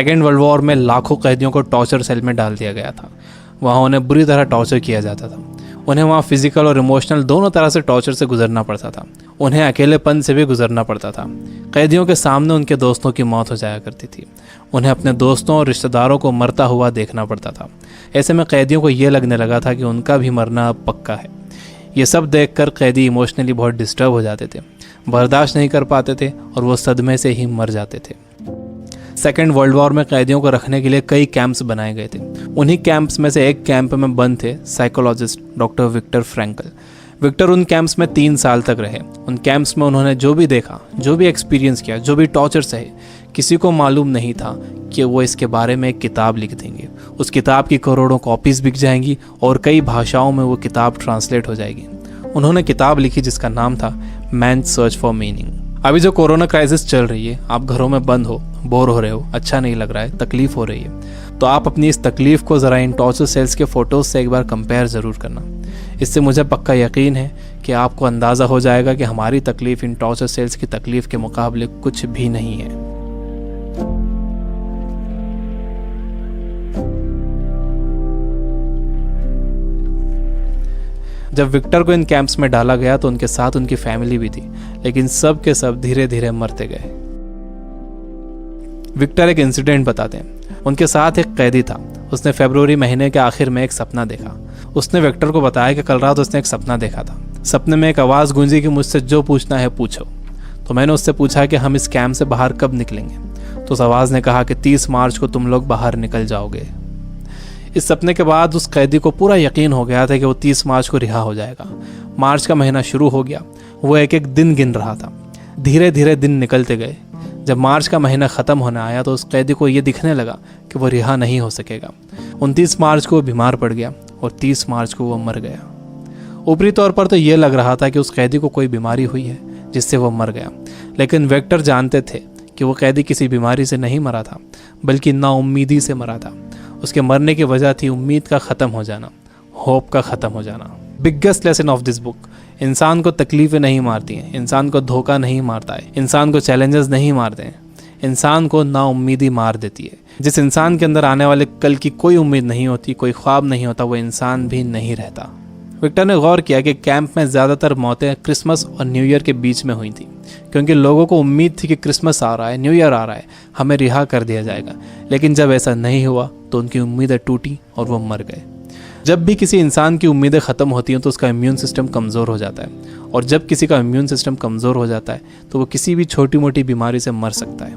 Second world war में लाखों कैदियों को टॉर्चर सेल में डाल दिया गया था। वहाँ उन्हें बुरी तरह टॉर्चर किया जाता था। उन्हें वहाँ फिजिकल और इमोशनल दोनों तरह से टॉर्चर से गुजरना पड़ता था। उन्हें अकेलेपन से भी गुजरना पड़ता था। कैदियों के सामने उनके दोस्तों की मौत हो जाया करती थी। उन्हें अपने दोस्तों और रिश्तेदारों को मरता हुआ देखना पड़ता था। ऐसे में कैदियों को ये लगने लगा था कि उनका भी मरना अब पक्का है। ये सब देखकर कैदी इमोशनली बहुत डिस्टर्ब हो जाते थे, बर्दाश्त नहीं कर पाते थे और वो सदमे से ही मर जाते थे। सेकेंड वर्ल्ड वॉर में कैदियों को रखने के लिए कई कैंप्स बनाए गए थे। उन्हीं कैंप्स में से एक कैंप में बंद थे psychologist doctor Victor Frankl. Victor उन कैंप्स में 3 साल तक रहे। उन कैंप्स में उन्होंने जो भी देखा, जो भी एक्सपीरियंस किया, जो भी टॉर्चर सहे, किसी को मालूम नहीं था कि वो इसके बारे में एक किताब लिख देंगे। उस किताब की करोड़ों कॉपीज़ बिक जाएंगी और कई भाषाओं में वो किताब ट्रांसलेट हो जाएगी। उन्होंने किताब लिखी जिसका नाम था मैन सर्च फॉर मीनिंग। अभी जो कोरोना क्राइसिस चल रही है, आप घरों में बंद हो, बोर हो रहे हो, अच्छा नहीं लग रहा है, तकलीफ हो रही है, तो आप अपनी इस तकलीफ को ज़रा इन टॉर्चर सेल्स के फ़ोटोज़ से एक बार कंपेयर ज़रूर करना। इससे मुझे पक्का यकीन है कि आपको अंदाज़ा हो जाएगा कि हमारी तकलीफ़ इन टॉर्चर सेल्स की तकलीफ़ के मुकाबले कुछ भी नहीं है। जब विक्टर को इन कैंप्स में डाला गया तो उनके साथ उनकी फैमिली भी थी, लेकिन सब के सब धीरे धीरे मरते गए। विक्टर एक इंसिडेंट बताते हैं। उनके साथ एक कैदी था। उसने फरवरी महीने के आखिर में एक सपना देखा। उसने विक्टर को बताया कि कल रात उसने एक सपना देखा था। सपने में एक आवाज़ गूंजी कि मुझसे जो पूछना है पूछो। तो मैंने उससे पूछा कि हम इस कैंप से बाहर कब निकलेंगे। तो उस आवाज़ ने कहा कि 30 मार्च को तुम लोग बाहर निकल जाओगे। इस सपने के बाद उस कैदी को पूरा यकीन हो गया था कि वो 30 मार्च को रिहा हो जाएगा। मार्च का महीना शुरू हो गया। वो एक एक दिन गिन रहा था। धीरे धीरे दिन निकलते गए। जब मार्च का महीना ख़त्म होने आया तो उस कैदी को ये दिखने लगा कि वो रिहा नहीं हो सकेगा। 29 मार्च को वो बीमार पड़ गया और 30 मार्च को वो मर गया। ऊपरी तौर पर तो ये लग रहा था कि उस कैदी को कोई बीमारी हुई है जिससे वो मर गया, लेकिन विक्टर जानते थे कि वो कैदी किसी बीमारी से नहीं मरा था, बल्कि नाउम्मीदी से मरा था। उसके मरने की वजह थी उम्मीद का ख़त्म हो जाना, होप का ख़त्म हो जाना। Biggest lesson of this book, इंसान को तकलीफ़ें नहीं मारती हैं, इंसान को धोखा नहीं मारता है, इंसान को चैलेंजेस नहीं मारते हैं, इंसान को नाउम्मीदी मार देती है। जिस इंसान के अंदर आने वाले कल की कोई उम्मीद नहीं होती, कोई ख्वाब नहीं होता, वो इंसान भी नहीं रहता। विक्टर ने गौर किया कि कैंप में ज़्यादातर मौतें क्रिसमस और न्यू ईयर के बीच में हुई थी, क्योंकि लोगों को उम्मीद थी कि क्रिसमस आ रहा है, न्यू ईयर आ रहा है, हमें रिहा कर दिया जाएगा। लेकिन जब ऐसा नहीं हुआ तो उनकी उम्मीदें टूटी और वो मर गए। जब भी किसी इंसान की उम्मीदें ख़त्म होती हैं तो उसका इम्यून सिस्टम कमज़ोर हो जाता है, और जब किसी का इम्यून सिस्टम कमज़ोर हो जाता है तो वो किसी भी छोटी मोटी बीमारी से मर सकता है।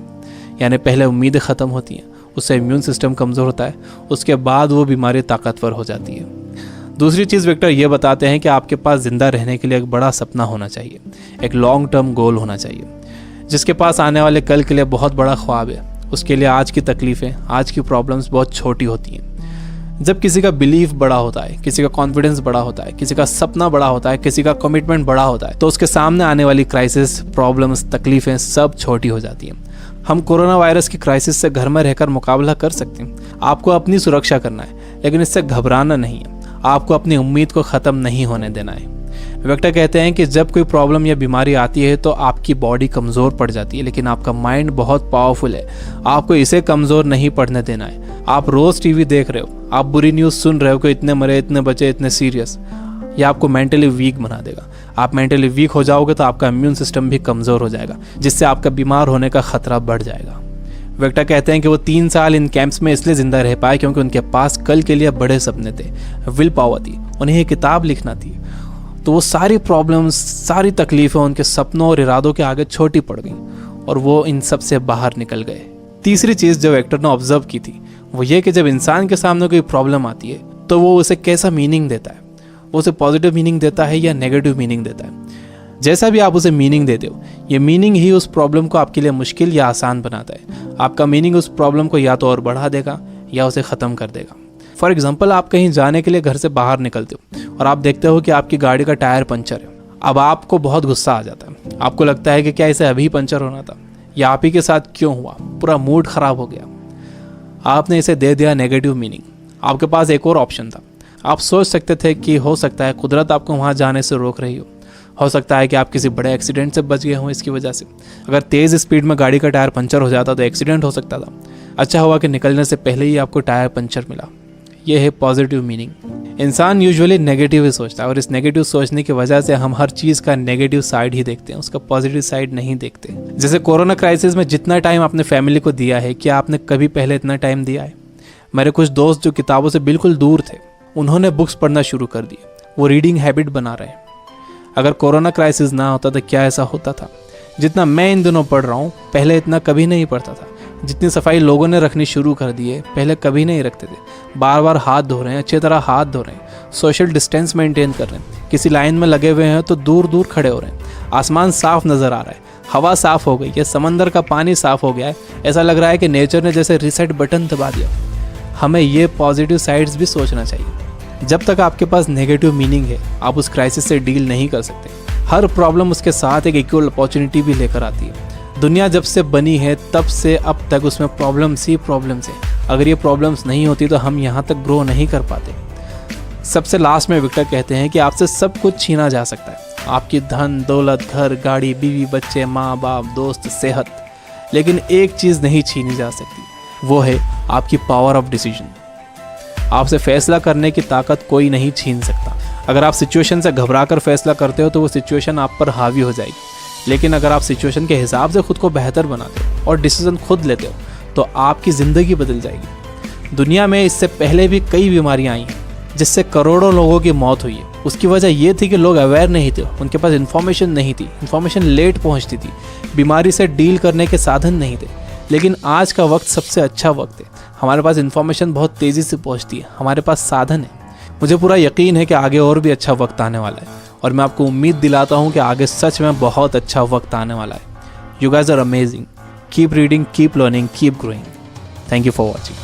यानी पहले उम्मीदें ख़त्म होती हैं, उससे इम्यून सिस्टम कमज़ोर होता है, उसके बाद वो बीमारी ताकतवर हो जाती है। दूसरी चीज़ विक्टर ये बताते हैं कि आपके पास ज़िंदा रहने के लिए एक बड़ा सपना होना चाहिए, एक लॉन्ग टर्म गोल होना चाहिए। जिसके पास आने वाले कल के लिए बहुत बड़ा ख्वाब है, उसके लिए आज की तकलीफ़ें, आज की प्रॉब्लम्स बहुत छोटी होती हैं। जब किसी का बिलीफ बड़ा होता है, किसी का कॉन्फिडेंस बड़ा होता है, किसी का सपना बड़ा होता है, किसी का कमिटमेंट बड़ा होता है, तो उसके सामने आने वाली क्राइसिस, प्रॉब्लम्स, तकलीफ़ें सब छोटी हो जाती हैं। हम कोरोना वायरस की क्राइसिस से घर में रहकर मुकाबला कर सकते हैं। आपको अपनी सुरक्षा करना है, लेकिन इससे घबराना नहीं है। आपको अपनी उम्मीद को ख़त्म नहीं होने देना है। विक्टर कहते हैं कि जब कोई प्रॉब्लम या बीमारी आती है तो आपकी बॉडी कमज़ोर पड़ जाती है, लेकिन आपका माइंड बहुत पावरफुल है। आपको इसे कमज़ोर नहीं पड़ने देना है। आप रोज़ टीवी देख रहे हो, आप बुरी न्यूज़ सुन रहे हो कि इतने मरे, इतने बचे, इतने सीरियस, यह आपको मेंटली वीक बना देगा। आप मेंटली वीक हो जाओगे तो आपका इम्यून सिस्टम भी कमज़ोर हो जाएगा, जिससे आपका बीमार होने का ख़तरा बढ़ जाएगा। विक्टर कहते हैं कि वो 3 साल इन कैंप्स में इसलिए ज़िंदा रह पाए क्योंकि उनके पास कल के लिए बड़े सपने थे, विल पावर थी, उन्हें एक किताब लिखना थी। तो वो सारी प्रॉब्लम्स, सारी तकलीफ़ें उनके सपनों और इरादों के आगे छोटी पड़ गईं और वो इन सब से बाहर निकल गए। तीसरी चीज़ जो विक्टर ने ऑब्जर्व की थी वो ये कि जब इंसान के सामने कोई प्रॉब्लम आती है तो वो उसे कैसा मीनिंग देता है। वो उसे पॉजिटिव मीनिंग देता है या नेगेटिव मीनिंग देता है। जैसा भी आप उसे मीनिंग देते हो, ये मीनिंग ही उस प्रॉब्लम को आपके लिए मुश्किल या आसान बनाता है। आपका मीनिंग उस प्रॉब्लम को या तो और बढ़ा देगा या उसे ख़त्म कर देगा। फॉर एग्जाम्पल, आप कहीं जाने के लिए घर से बाहर निकलते हो और आप देखते हो कि आपकी गाड़ी का टायर पंचर है। अब आपको बहुत गुस्सा आ जाता है। आपको लगता है कि क्या इसे अभी पंचर होना था, या आप ही के साथ क्यों हुआ, पूरा मूड ख़राब हो गया। आपने इसे दे दिया नेगेटिव मीनिंग। आपके पास एक और ऑप्शन था। आप सोच सकते थे कि हो सकता है कुदरत आपको वहाँ जाने से रोक रही हो सकता है कि आप किसी बड़े एक्सीडेंट से बच गए हों इसकी वजह से। अगर तेज़ स्पीड में गाड़ी का टायर पंचर हो जाता तो एक्सीडेंट हो सकता था। अच्छा हुआ कि निकलने से पहले ही आपको टायर पंचर मिला। यह है पॉजिटिव मीनिंग। इंसान यूजुअली नेगेटिव ही सोचता है और इस नेगेटिव सोचने की वजह से हम हर चीज़ का नेगेटिव साइड ही देखते हैं, उसका पॉजिटिव साइड नहीं देखते। जैसे कोरोना क्राइसिस में जितना टाइम आपने फैमिली को दिया है, क्या आपने कभी पहले इतना टाइम दिया है? मेरे कुछ दोस्त जो किताबों से बिल्कुल दूर थे, उन्होंने बुक्स पढ़ना शुरू कर दिए। वो रीडिंग हैबिट बना रहे हैं। अगर कोरोना क्राइसिस ना होता तो क्या ऐसा होता था? जितना मैं इन दिनों पढ़ रहा हूँ, पहले इतना कभी नहीं पढ़ता था। जितनी सफाई लोगों ने रखनी शुरू कर दी है, पहले कभी नहीं रखते थे। बार बार हाथ धो रहे हैं, अच्छी तरह हाथ धो रहे हैं, सोशल डिस्टेंस मेंटेन कर रहे हैं। किसी लाइन में लगे हुए हैं तो दूर दूर खड़े हो रहे हैं। आसमान साफ नज़र आ रहा है, हवा साफ हो गई है, समंदर का पानी साफ हो गया है। ऐसा लग रहा है कि नेचर ने जैसे रीसेट बटन दबा दिया। हमें ये पॉजिटिव साइड्स भी सोचना चाहिए। जब तक आपके पास नेगेटिव मीनिंग है, आप उस क्राइसिस से डील नहीं कर सकते। हर प्रॉब्लम उसके साथ एक इक्वल अपॉर्चुनिटी भी लेकर आती है। दुनिया जब से बनी है तब से अब तक उसमें प्रॉब्लम्स ही प्रॉब्लम्स है। अगर ये प्रॉब्लम्स नहीं होती तो हम यहाँ तक ग्रो नहीं कर पाते। सबसे लास्ट में विक्टर कहते हैं कि आपसे सब कुछ छीना जा सकता है, आपकी धन दौलत, घर, गाड़ी, बीवी, बच्चे, माँ बाप, दोस्त, सेहत, लेकिन एक चीज़ नहीं छीनी जा सकती, वो है आपकी पावर ऑफ डिसीजन। आपसे फैसला करने की ताकत कोई नहीं छीन सकता। अगर आप सिचुएशन से घबरा कर फैसला करते हो तो वो सिचुएशन आप पर हावी हो जाएगी, लेकिन अगर आप सिचुएशन के हिसाब से खुद को बेहतर बनाते हो और डिसीजन खुद लेते हो तो आपकी ज़िंदगी बदल जाएगी। दुनिया में इससे पहले भी कई बीमारियां आई हैं जिससे करोड़ों लोगों की मौत हुई है। उसकी वजह ये थी कि लोग अवेयर नहीं थे, उनके पास इन्फॉर्मेशन नहीं थी, इन्फॉर्मेशन लेट पहुंचती थी, बीमारी से डील करने के साधन नहीं थे। लेकिन आज का वक्त सबसे अच्छा वक्त है। हमारे पास इन्फॉर्मेशन बहुत तेज़ी से पहुंचती है, हमारे पास साधन है। मुझे पूरा यकीन है कि आगे और भी अच्छा वक्त आने वाला है और मैं आपको उम्मीद दिलाता हूँ कि आगे सच में बहुत अच्छा वक्त आने वाला है। You guys are amazing. Keep reading, keep learning, keep growing. Thank you for watching.